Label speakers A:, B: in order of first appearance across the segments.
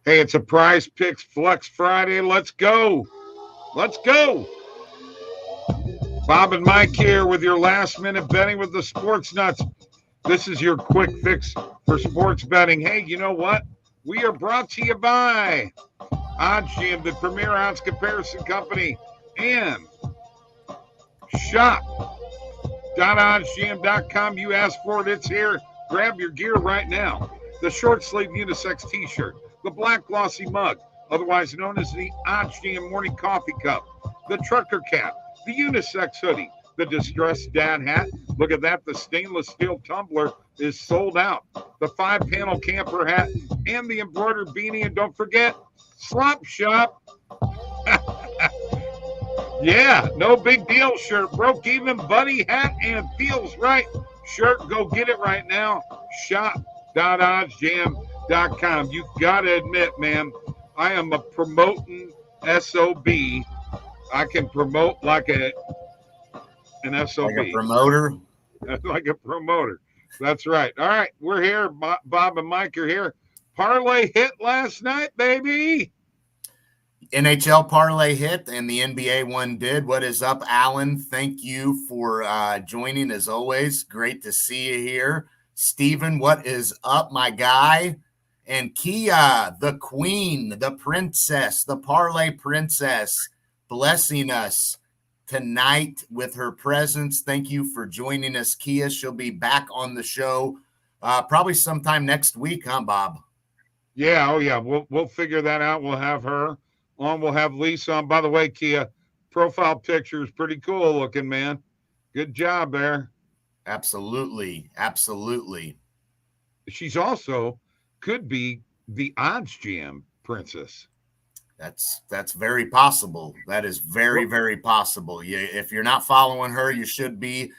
A: Hey, it's a Prize Picks Flex Friday. Let's go. Let's go. Bob and Mike here with your last minute betting with the Sports Nuts. This is your quick fix for sports betting. Hey, you know what? We are brought to you by OddsJam, the premier odds comparison company, and shop.oddsjam.com. You asked for it, it's here. Grab your gear right now. The short sleeve unisex t-shirt, the black glossy mug, otherwise known as the OddsJam morning coffee cup, the trucker cap, the unisex hoodie, the distressed dad hat. Look at that, the stainless steel tumbler is sold out. The 5-panel camper hat and the embroidered beanie. And don't forget, Slop Shop. Yeah, no big deal shirt. Broke even, buddy hat, and feels right shirt. Go get it right now. Shop.oddsjam.com. You got to admit, man, I am a promoting SOB. I can promote like an SOB.
B: Like a promoter?
A: Like a promoter. That's right. All right, we're here. Bob and Mike are here. Parlay hit last night, baby.
B: NHL parlay hit and the NBA one did. What is up, Alan? Thank you for joining as always. Great to see you here. Steven, what is up, my guy? And Kia, the queen, the princess, the parlay princess, blessing us tonight with her presence. Thank you for joining us, Kia. She'll be back on the show probably sometime next week, huh, Bob?
A: Yeah, oh yeah. We'll figure that out. We'll have her on. We'll have Lisa on. By the way, Kia, profile picture is pretty cool looking, man. Good job there.
B: Absolutely. Absolutely.
A: She's also could be the OddsJam princess.
B: That's very possible. That is very, very possible. If you're not following her, you should be.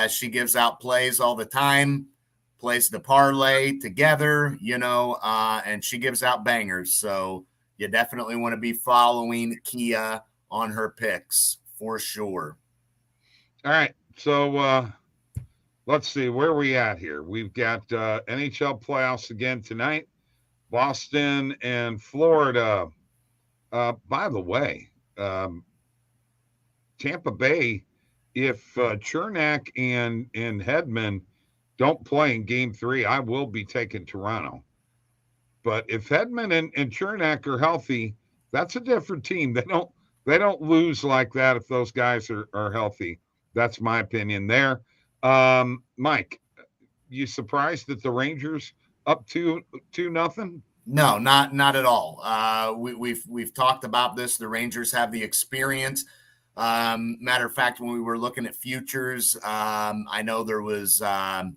B: She gives out plays all the time, plays the parlay together, and she gives out bangers. So you definitely want to be following Kia on her picks for sure.
A: All right. So let's see where we at here. We've got NHL playoffs again tonight, Boston and Florida. By the way, Tampa Bay, if Chernak and Hedman don't play in game 3, I will be taking Toronto. But if Hedman and Chernak are healthy, that's a different team. They don't lose like that if those guys are healthy. That's my opinion there. Mike, you surprised that the Rangers up 2-0?
B: No, not at all. We've talked about this. The Rangers have the experience. Matter of fact, when we were looking at futures, I know there was, I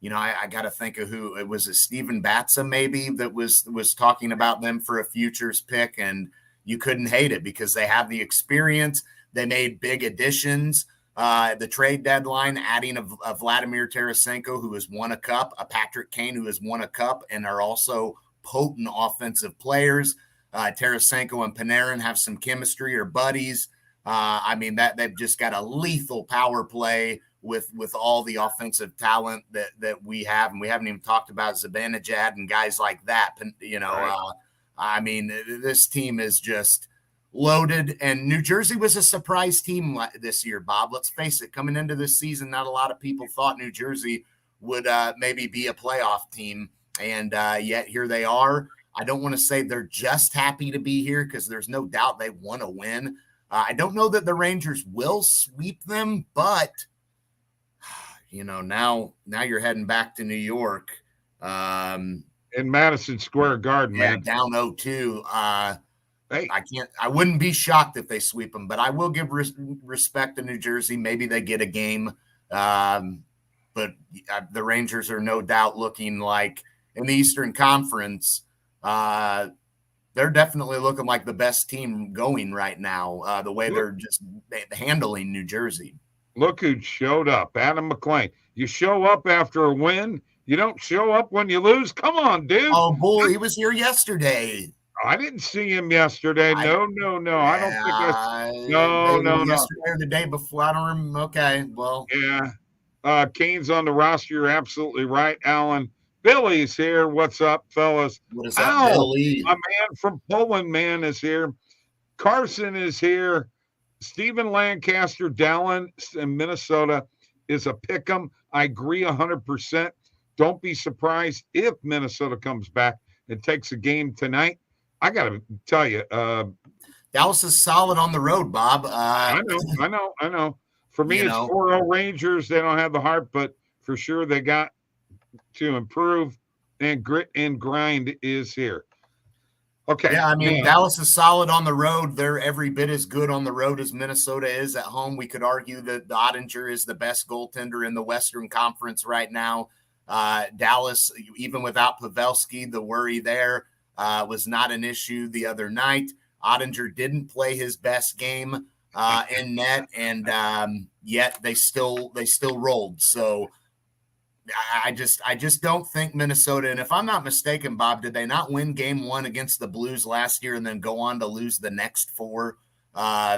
B: got to think of who it was. Steven Batza maybe that was talking about them for a futures pick, and you couldn't hate it because they have the experience. They made big additions. The trade deadline, adding a Vladimir Tarasenko, who has won a cup, a Patrick Kane, who has won a cup, and are also potent offensive players. Tarasenko and Panarin have some chemistry, or buddies. That they've just got a lethal power play with all the offensive talent that we have, and we haven't even talked about Zibanejad and guys like that. Right. This team is just loaded, and New Jersey was a surprise team this year, Bob. Let's face it, coming into this season, not a lot of people thought New Jersey would maybe be a playoff team, and yet here they are. I don't want to say they're just happy to be here because there's no doubt they want to win. I don't know that the Rangers will sweep them, but now you're heading back to New York.
A: In Madison Square Garden, man.
B: Down 0-2. Hey, I wouldn't be shocked if they sweep them, but I will give respect to New Jersey. Maybe they get a game. But the Rangers are no doubt looking like in the Eastern Conference. They're definitely looking like the best team going right now, the way they're just handling New Jersey.
A: Look who showed up, Adam McLean. You show up after a win. You don't show up when you lose. Come on, dude.
B: Oh, boy, he was here yesterday.
A: I didn't see him yesterday. No.
B: Yeah,
A: I don't think I. No.
B: Yesterday or the day before. I don't remember. Okay, well.
A: Yeah. Kane's on the roster. You're absolutely right, Alan. Billy's here. What's up, fellas?
B: What is up,
A: Ow,
B: Billy?
A: my man from Poland, man, is here. Carson is here. Stephen Lancaster, Dallas in Minnesota is a pick'em. I agree 100%. Don't be surprised if Minnesota comes back and takes a game tonight. I got to tell you,
B: Dallas is solid on the road, Bob.
A: I know. For me, it's 4-0 Rangers. They don't have the heart, but for sure they got to improve, and grit and grind is here. Okay.
B: Yeah, I mean, Dallas is solid on the road. They're every bit as good on the road as Minnesota is at home. We could argue that Ottinger is the best goaltender in the Western Conference right now. Dallas, even without Pavelski, the worry there was not an issue the other night. Ottinger didn't play his best game in net, and yet they still rolled. So I just don't think Minnesota, and if I'm not mistaken, Bob, did they not win game 1 against the Blues last year and then go on to lose the next 4?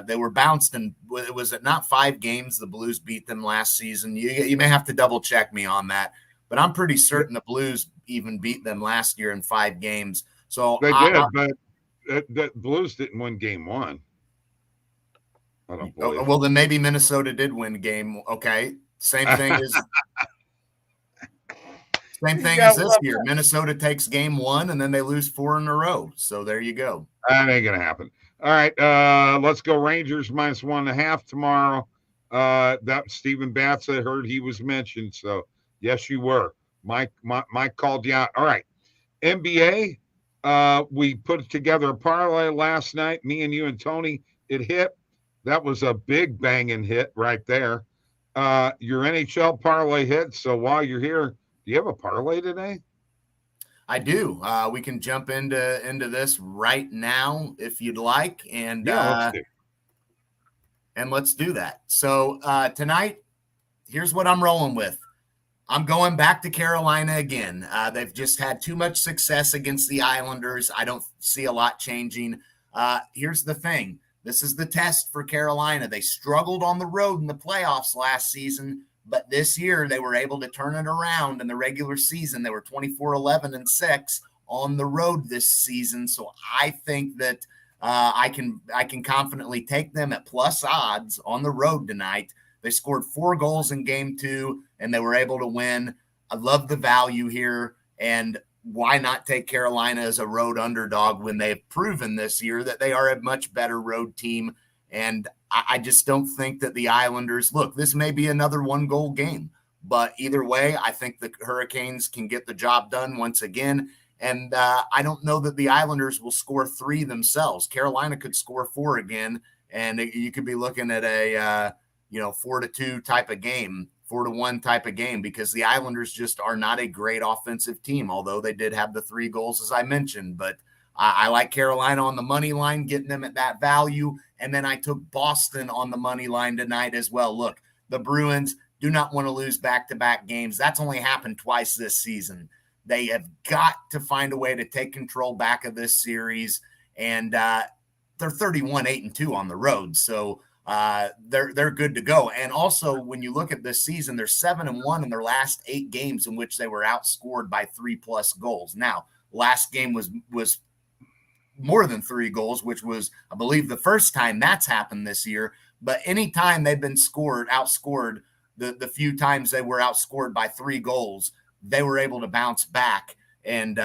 B: They were bounced, and was it not 5 games the Blues beat them last season? You may have to double check me on that, but I'm pretty certain the Blues even beat them last year in 5 games. So
A: they did, but the Blues didn't win game 1. I don't believe.
B: Well, then maybe Minnesota did win game. Okay, same thing as this year. Minnesota takes game 1 and then they lose 4 in a row. So there you go.
A: That ain't gonna happen. All right, let's go Rangers -1.5 tomorrow. That Stephen Batts, I heard he was mentioned. So yes, you were. Mike called you out. All right, NBA. We put together a parlay last night. Me and you and Tony. It hit. That was a big banging hit right there. Your NHL parlay hit. So while you're here, do you have a parlay today?
B: I do. We can jump into this right now if you'd like, and let's do that. So tonight, here's what I'm rolling with. I'm going back to Carolina again. They've just had too much success against the Islanders. I don't see a lot changing. Here's the thing. This is the test for Carolina. They struggled on the road in the playoffs last season, but this year they were able to turn it around in the regular season. They were 24-11-6 on the road this season. So I think that I can confidently take them at plus odds on the road tonight. They scored 4 goals in game 2, and they were able to win. I love the value here, and why not take Carolina as a road underdog when they've proven this year that they are a much better road team? And I just don't think that the Islanders, look, this may be another 1-goal game, but either way, I think the Hurricanes can get the job done once again. And I don't know that the Islanders will score 3 themselves. Carolina could score 4 again, and you could be looking at a 4-2 type of game, 4-1 type of game, because the Islanders just are not a great offensive team, although they did have the 3 goals, as I mentioned. But I like Carolina on the money line, getting them at that value. And then I took Boston on the money line tonight as well. Look, the Bruins do not want to lose back-to-back games. That's only happened twice this season. They have got to find a way to take control back of this series. And they're 31-8-2 on the road. So they're good to go. And also, when you look at this season, they're 7-1 in their last 8 games in which they were outscored by 3+ goals. Now, last game was more than 3 goals, which was, I believe, the first time that's happened this year. But anytime they've been outscored, the few times they were outscored by 3 goals, they were able to bounce back and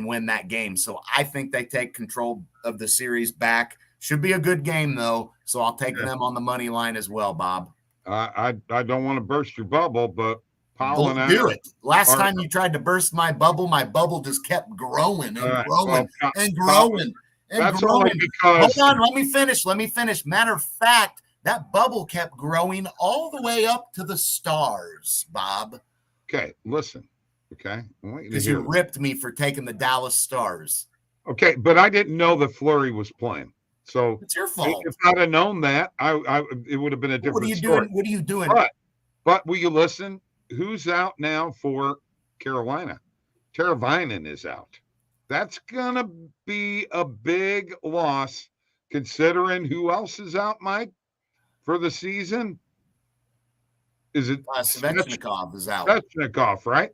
B: win that game. So I think they take control of the series back. Should be a good game, though, so I'll take them on the money line as well, Bob.
A: I don't want to burst your bubble, but Paul and I
B: do it. Last time you tried to burst my bubble just kept growing and growing and growing and growing. Hold on, let me finish. Matter of fact, that bubble kept growing all the way up to the stars, Bob.
A: Okay, listen. Okay,
B: because you ripped me for taking the Dallas Stars.
A: Okay, but I didn't know that Fleury was playing. So
B: it's your fault.
A: If I'd have known that, it would have been a different story.
B: What are you doing?
A: But will you listen? Who's out now for Carolina? Teravainen is out. That's gonna be a big loss, considering who else is out, Mike, for the season. Is it
B: Svechnikov is out?
A: Svechnikov, right?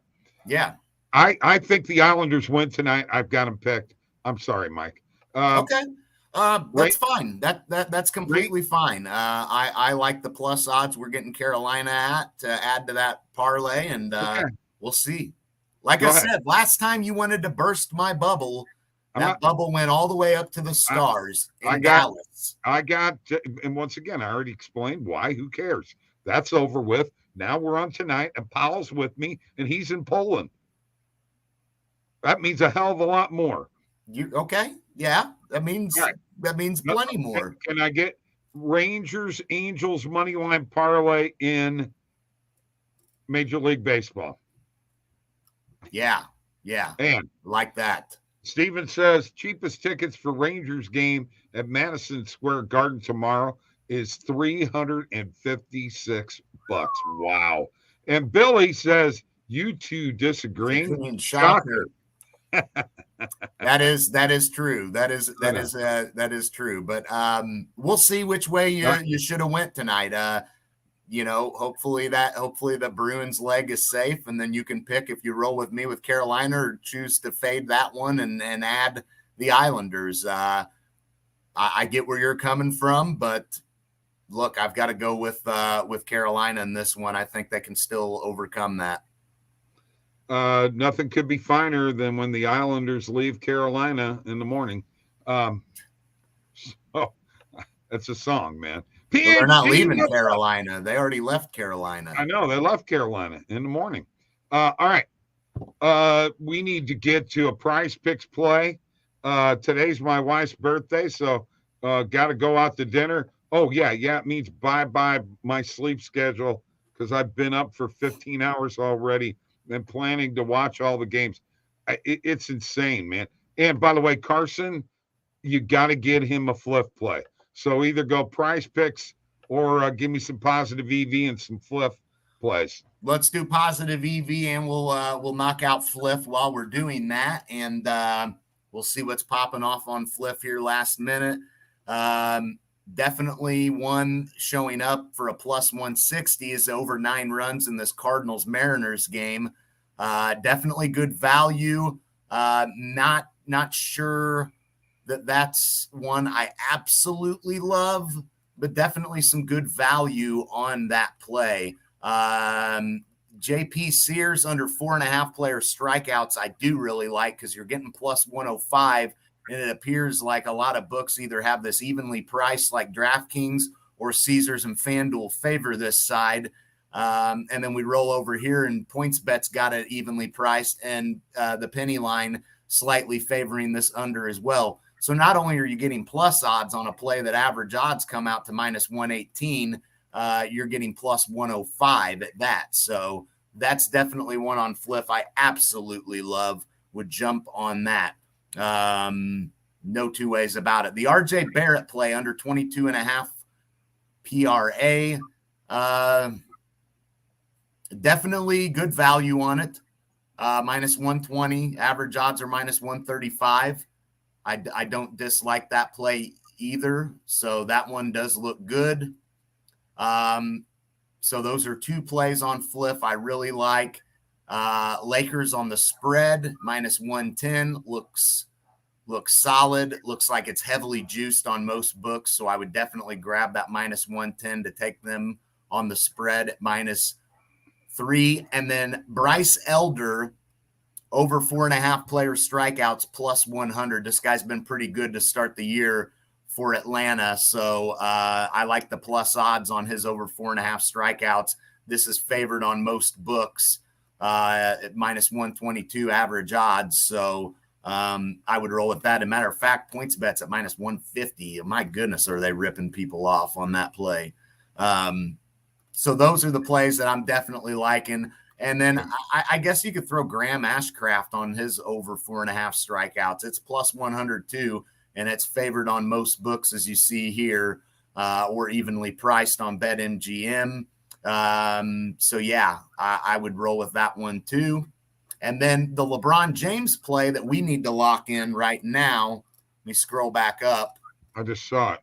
B: Yeah.
A: I think the Islanders win tonight. I've got them picked. I'm sorry, Mike.
B: Okay.
A: Right,
B: That's fine. That's
A: right.
B: completely fine. I like the plus odds we're getting Carolina at to add to that parlay, and
A: Okay,
B: we'll see. Like
A: go
B: I
A: ahead.
B: said, last time you wanted to burst my bubble,
A: I'm
B: that
A: not.
B: bubble went all the way up to the
A: I,
B: stars
A: I
B: in
A: got.
B: Dallas.
A: I got. And once again, I already explained why. Who cares? That's over with. Now we're on tonight, and Powell's with me, and he's in Poland. That means a hell of a lot more.
B: You okay? Yeah, that
A: All
B: means
A: right. No,
B: plenty more.
A: can I get Rangers Angels money line parlay in Major League Baseball?
B: Yeah, yeah,
A: And
B: like that.
A: Steven says cheapest tickets for Rangers game at Madison Square Garden tomorrow is $356. Wow. And Billy says you two disagreeing.
B: Shocker.
A: Shocker.
B: That is true.
A: I know.
B: That is true. But we'll see which way you should have went tonight. Hopefully the Bruins leg is safe, and then you can pick if you roll with me with Carolina or choose to fade that one and add the Islanders. I get where you're coming from, but look, I've got to go with Carolina in this one. I think they can still overcome that.
A: Nothing could be finer than when the Islanders leave Carolina in the morning. Oh, that's a song, man.
B: Well, they're not
A: PhD,
B: leaving Carolina. They already left Carolina.
A: I know they left Carolina in the morning. All right. We need to get to a prize picks play. Today's my wife's birthday, so got to go out to dinner. Oh, yeah. It means bye my sleep schedule because I've been up for 15 hours already and planning to watch all the games. It's insane, man. And by the way, Carson, you got to get him a flip play. So either go prize picks or give me some positive EV and some flip plays.
B: Let's do positive EV, and we'll knock out Fliff while we're doing that, and we'll see what's popping off on Fliff here last minute. Definitely one showing up for a plus 160 is over 9 runs in this Cardinals Mariners game. Definitely good value. Not sure that's one I absolutely love, but definitely some good value on that play. JP Sears under 4.5 player strikeouts, I do really like because you're getting plus 105, and it appears like a lot of books either have this evenly priced like DraftKings or Caesars and FanDuel favor this side. And then we roll over here and PointsBet's got it evenly priced, and the penny line slightly favoring this under as well. So not only are you getting plus odds on a play that average odds come out to minus 118, you're getting plus 105 at that. So that's definitely one on Fliff I absolutely love. Would jump on that. No two ways about it. The RJ Barrett play under 22.5 PRA. Definitely good value on it. Minus 120. Average odds are minus 135. I don't dislike that play either. So that one does look good. So those are two plays on Fliff I really like. Lakers on the spread, minus 110, looks solid. Looks like it's heavily juiced on most books. So I would definitely grab that minus 110 to take them on the spread at minus 3. And then Bryce Elder over 4.5 player strikeouts plus 100. This guy's been pretty good to start the year for Atlanta. So I like the plus odds on his over 4.5 strikeouts. This is favored on most books at minus 122 average odds. So I would roll with that. As a matter of fact, PointsBet's at minus 150. My goodness, are they ripping people off on that play? So those are the plays that I'm definitely liking. And then I guess you could throw Graham Ashcraft on his over 4.5 strikeouts. It's plus 100 too, and it's favored on most books, as you see here, or evenly priced on BetMGM. So yeah, I would roll with that one too. And then the LeBron James play that we need to lock in right now. Let me scroll back up.
A: I just saw it.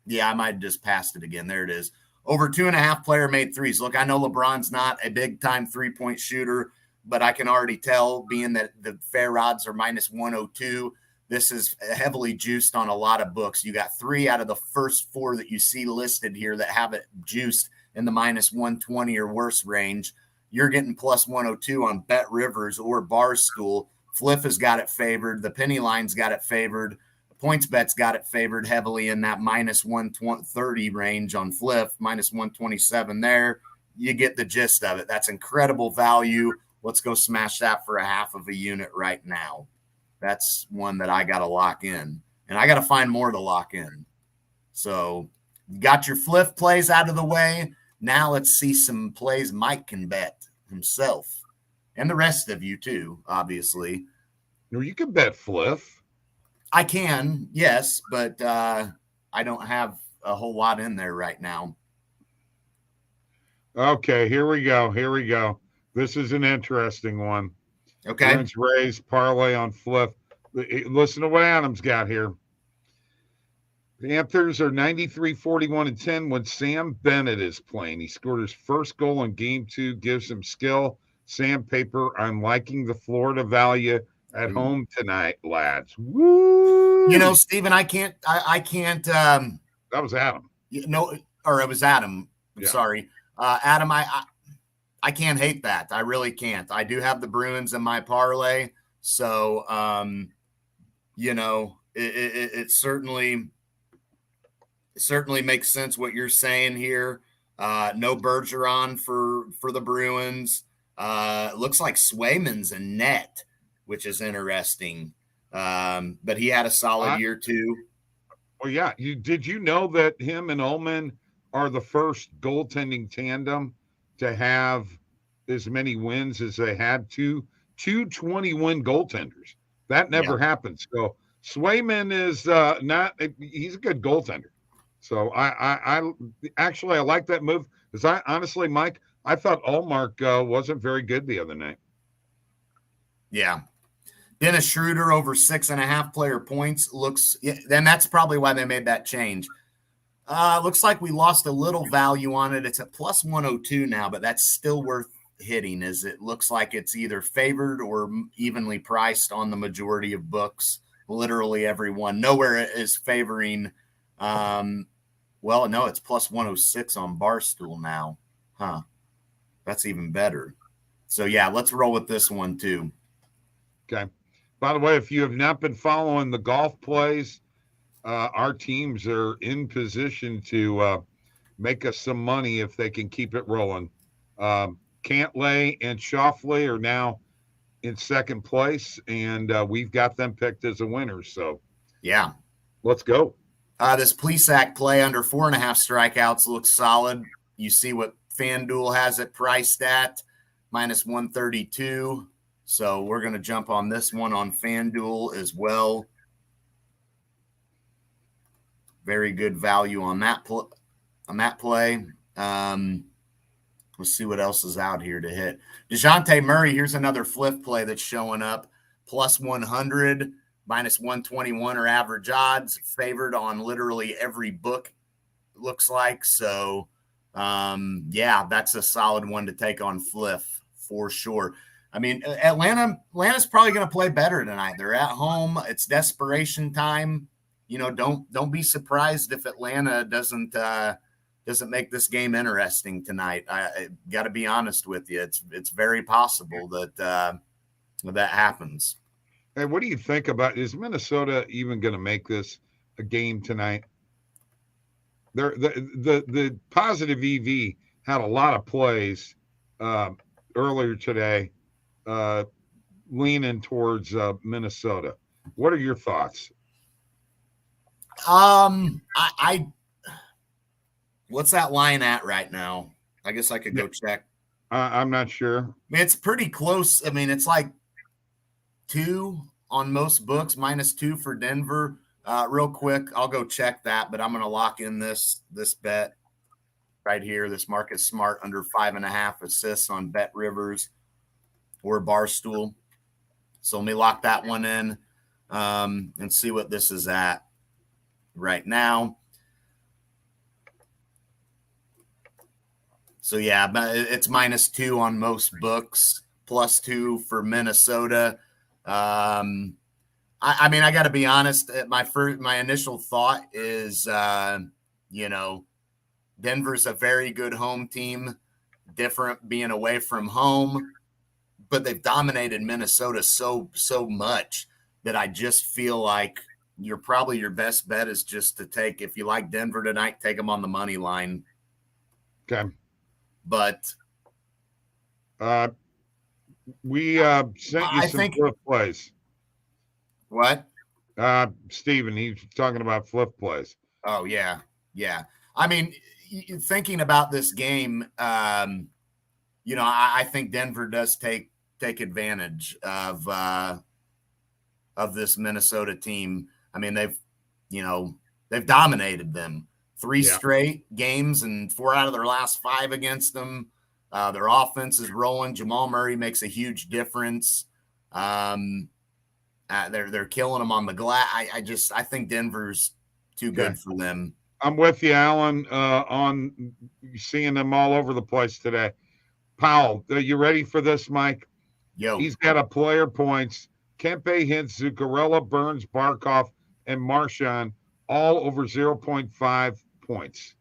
B: Yeah, I might have just passed it again. There it is. Over 2.5 player made threes. Look, I know LeBron's not a big time 3-point shooter. but I can already tell, being that the fair odds are minus 102, this is heavily juiced on a lot of books. You got 3 out of the first 4 that you see listed here that have it juiced in the minus 120 or worse range. You're getting plus 102 on Bet Rivers or Barstool. Fliff has got it favored. The penny line's got it favored. Points Bet's got it favored heavily in that minus 130 range on Fliff, minus 127 there. You get the gist of it. That's incredible value. Let's go smash that for a half of a unit right now. That's one that I got to lock in, and I got to find more to lock in. So you got your Fliff plays out of the way. Now let's see some plays Mike can bet himself, and the rest of you too, obviously.
A: You can bet Fliff.
B: I can, yes, but I don't have a whole lot in there right now.
A: Okay, here we go. This is an interesting one.
B: Okay.
A: Bruins Rays parlay on Fliff. Listen to what Adam's got here. The Panthers are 93-41-10 when Sam Bennett is playing. He scored his first goal in game 2, gives him skill. Sandpaper, I'm liking the Florida value at home tonight, lads. Woo!
B: You know, Steven, I can't.
A: That was Adam.
B: Or it was Adam.
A: Yeah.
B: Sorry. Adam, I can't hate that. I really can't. I do have the Bruins in my parlay. So, it certainly makes sense what you're saying here. No Bergeron for the Bruins. Looks like Swayman's a net, which is interesting. But he had a solid year too.
A: Well, yeah. Did you know that him and Ullman are the first goaltending tandem to have as many wins as they had? Two 20-win goaltenders. That never happened. So Swayman is he's a good goaltender. So I like that move, because honestly, Mike, I thought Ullmark wasn't very good the other night.
B: Yeah. Dennis Schroeder over 6.5 player points then that's probably why they made that change. Looks like we lost a little value on it. It's at plus 102 now, but that's still worth hitting, as it looks like it's either favored or evenly priced on the majority of books. Literally everyone. Nowhere is favoring. No, it's plus 106 on Barstool now. Huh. That's even better. So, yeah, let's roll with this one too.
A: Okay. By the way, if you have not been following the golf plays, our teams are in position to make us some money if they can keep it rolling. Cantlay and Schauffele are now in second place, and we've got them picked as a winner. So,
B: yeah,
A: let's go.
B: This Plesac play under 4.5 strikeouts looks solid. You see what FanDuel has it priced at, minus 132. So we're going to jump on this one on FanDuel as well. Very good value on that play. Let's see what else is out here to hit. DeJounte Murray, here's another Fliff play that's showing up. Plus 100, minus 121 are average odds. Favored on literally every book, looks like. So, that's a solid one to take on Fliff for sure. I mean, Atlanta's probably going to play better tonight. They're at home. It's desperation time. You know, don't be surprised if Atlanta doesn't make this game interesting tonight. I got to be honest with you. It's very possible that that happens.
A: Hey, what do you think about, is Minnesota even going to make this a game tonight? The positive EV had a lot of plays earlier today leaning towards Minnesota. What are your thoughts?
B: What's that line at right now? I guess I could go check.
A: I'm not sure.
B: I mean, it's pretty close. I mean, it's like 2 on most books, minus 2 for Denver. Real quick, I'll go check that, but I'm going to lock in this bet right here. This Marcus Smart under 5.5 assists on Bet Rivers or Barstool. So let me lock that one in and see what this is at right now. So, yeah, it's minus 2 on most books. +2 for Minnesota. I mean, I got to be honest. My initial thought is, Denver's a very good home team, different being away from home, but they've dominated Minnesota so much that I just feel like your best bet is just to take, if you like Denver tonight, take them on the money line.
A: Okay.
B: But
A: we sent you some flip plays.
B: What?
A: Steven, he's talking about flip plays.
B: Oh, yeah. Yeah. I mean, thinking about this game, I think Denver does take advantage of this Minnesota team. I mean, they've dominated them 3 straight games and 4 out of their last 5 against them. Their offense is rolling. Jamal Murray makes a huge difference. They're killing them on the glass. I think Denver's too good for them.
A: I'm with you, Alan, on seeing them all over the place today. Powell, are you ready for this, Mike?
B: Yo.
A: He's got a player points. Kempe, Hintz, Zuccarello, Burns, Barkov, and Marchand all over 0.5 points.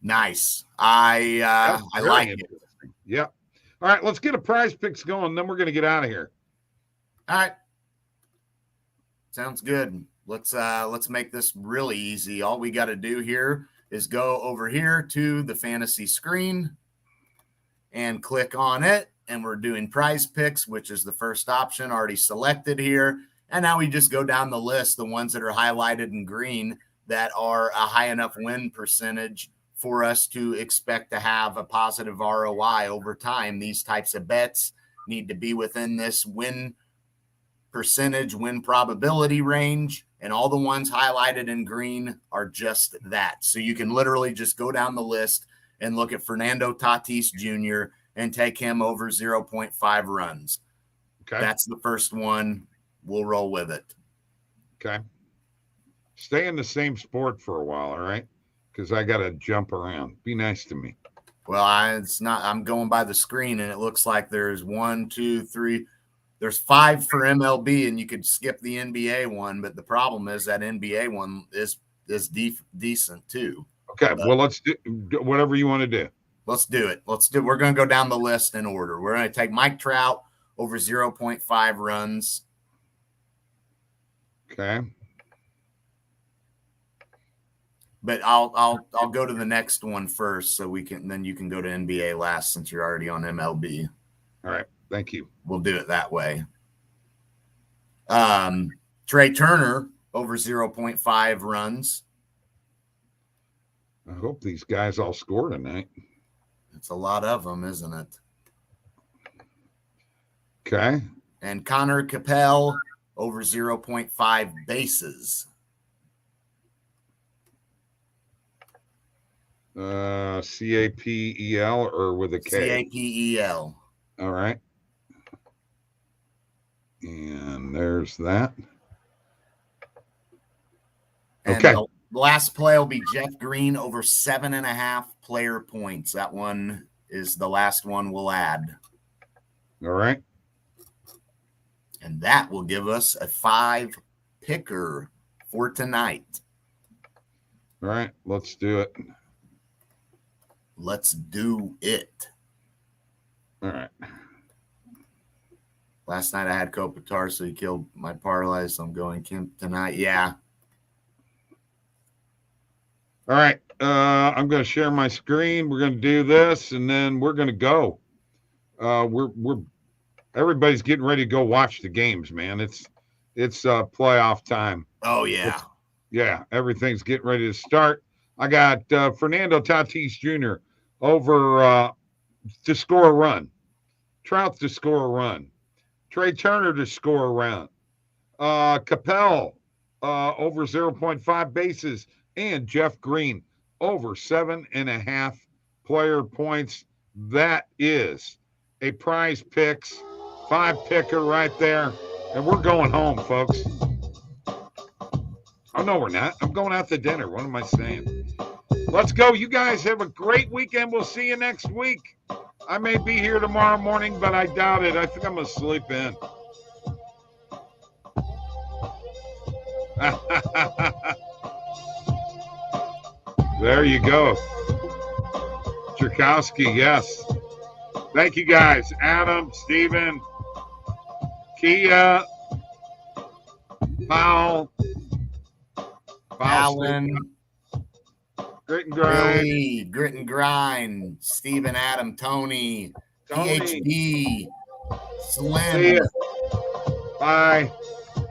B: Nice. I like it.
A: Yeah. All right, let's get a prize picks going, then we're going to get out of here.
B: All right. Sounds good. Let's make this really easy. All we got to do here is go over here to the fantasy screen and click on it. And we're doing prize picks, which is the first option already selected here. And now we just go down the list, the ones that are highlighted in green that are a high enough win percentage for us to expect to have a positive ROI over time. These types of bets need to be within this win percentage, win probability range. And all the ones highlighted in green are just that. So you can literally just go down the list and look at Fernando Tatis Jr. and take him over 0.5 runs.
A: Okay.
B: That's the first one. We'll roll with it.
A: Okay. Stay in the same sport for a while, all right? Because I got to jump around. Be nice to me.
B: Well, I'm going by the screen, and it looks like there's 1, 2, 3. There's 5 for MLB, and you could skip the NBA one, but the problem is that NBA one is decent too.
A: Okay, well, let's do whatever you want to do.
B: Let's do it. We're going to go down the list in order. We're going to take Mike Trout over 0.5 runs.
A: Okay.
B: But I'll go to the next one first, so then you can go to NBA last since you're already on MLB.
A: All right. Thank you.
B: We'll do it that way. Trey Turner over 0.5 runs.
A: I hope these guys all score tonight.
B: It's a lot of them, isn't it?
A: Okay.
B: And Connor Capel over 0.5 bases.
A: CAPEL or with a K?
B: CAPEL.
A: All right. And there's that.
B: And okay. The last play will be Jeff Green over 7.5 player points. That one is the last one we'll add.
A: All right.
B: And that will give us a 5-picker for tonight.
A: All right. Let's do it.
B: Let's do it.
A: All right.
B: Last night I had Kopitar, so he killed my parlay, so I'm going Kemp tonight. Yeah.
A: All right. I'm going to share my screen. We're going to do this, and then we're going to go. Everybody's getting ready to go watch the games, man. It's playoff time.
B: Oh, yeah.
A: Everything's getting ready to start. I got Fernando Tatis Jr. over to score a run. Trout to score a run. Trey Turner to score a run. Capel over 0.5 bases. And Jeff Green over 7.5 player points. That is a prize picks 5-picker right there. And we're going home, folks. Oh, no, we're not. I'm going out to dinner. What am I saying? Let's go. You guys have a great weekend. We'll see you next week. I may be here tomorrow morning, but I doubt it. I think I'm going to sleep in. There you go. Tchaikovsky, yes. Thank you, guys. Adam, Steven, Kia, Powell,
B: Alan,
A: Grit and Grind,
B: Billy, Grit and Grind, Steven, Adam, Tony, PhD,
A: See
B: Slim.
A: ya. Bye.